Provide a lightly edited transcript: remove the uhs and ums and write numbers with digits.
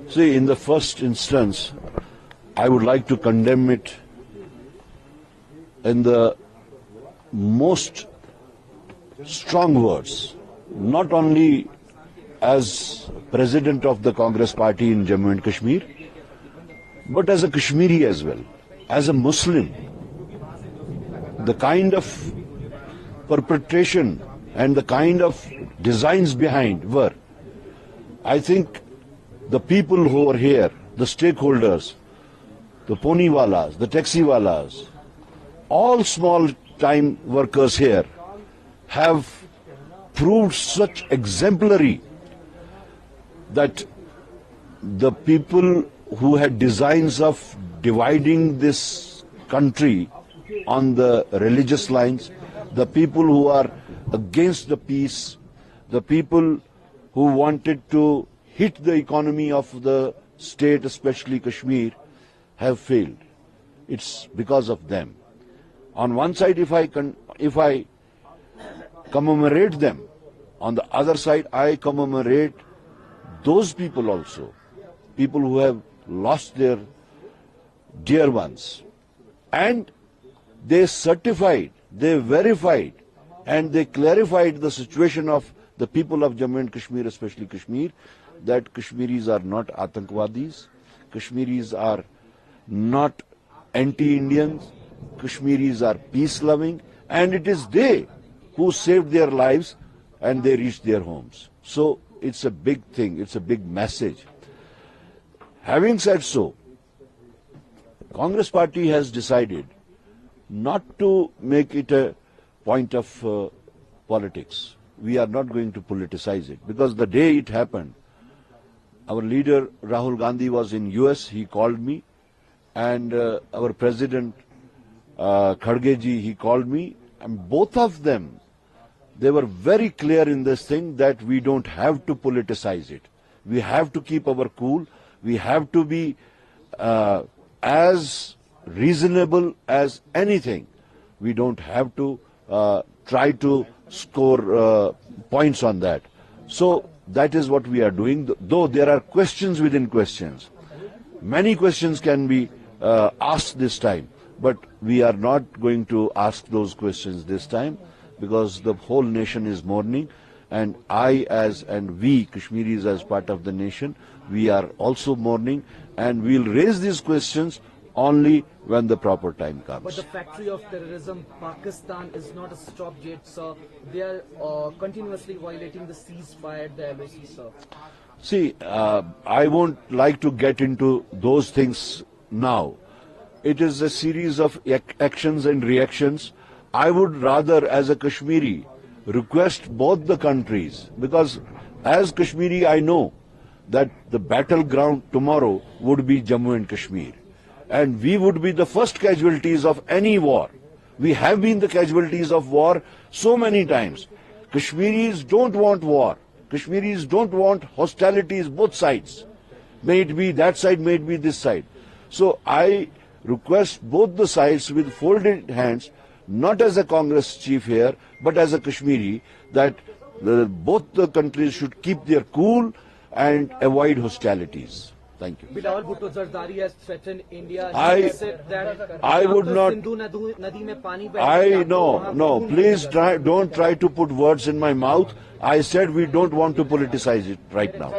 See, in the first instance, I would like to condemn it in the most strong words, not only as president of the Congress party in Jammu and Kashmir, but as a Kashmiri as well, as a Muslim. The kind of perpetration and the kind of designs behind were, I think, the people who are here, the stakeholders, the poniwalas, the taxiwalas, all small time workers here have proved such exemplary that the people who had designs of dividing this country on the religious lines, the people who are against the peace, the people who wanted to hit the economy of the state, especially Kashmir, have failed. It's because of them. On one side, if I commemorate them, on the other side, I commemorate those people also, people who have lost their dear ones. And they certified, they verified, and they clarified the situation of the people of Jammu and Kashmir, especially Kashmir, that Kashmiris are not Athankwadis, Kashmiris are not anti-Indians, Kashmiris are peace-loving, and it is they who saved their lives and they reached their homes. So it's a big thing, it's a big message. Having said so, Congress party has decided not to make it a point of politics. We are not going to politicize it, because the day it happened, our leader Rahul Gandhi was in US, he called me, and our president Kharge ji, he called me, and both of them, they were very clear in this thing that we don't have to politicize it. We have to keep our cool, we have to be as reasonable as anything. We don't have to try to score points on that. So that is what we are doing, though there are questions within questions. Many questions can be asked this time, but we are not going to ask those questions this time, because the whole nation is mourning, and we Kashmiris as part of the nation, we are also mourning, and we'll raise these questions only when the proper time comes. But the factory of terrorism, Pakistan, is not a stop yet, sir. They are continuously violating the ceasefire, the LOC, sir. See, I won't like to get into those things now. It is a series of actions and reactions. I would rather, as a Kashmiri, request both the countries, because as Kashmiri I know that the battleground tomorrow would be Jammu and Kashmir. And we would be the first casualties of any war. We have been the casualties of war so many times. Kashmiris don't want war. Kashmiris don't want hostilities both sides. May it be that side, may it be this side. So I request both the sides with folded hands, not as a Congress chief here, but as a Kashmiri, that both the countries should keep their cool and avoid hostilities. Thank you. Bilawal Bhutto Zardari has threatened India. I would not. No. Please don't try to put words in my mouth. I said we don't want to politicize it right now.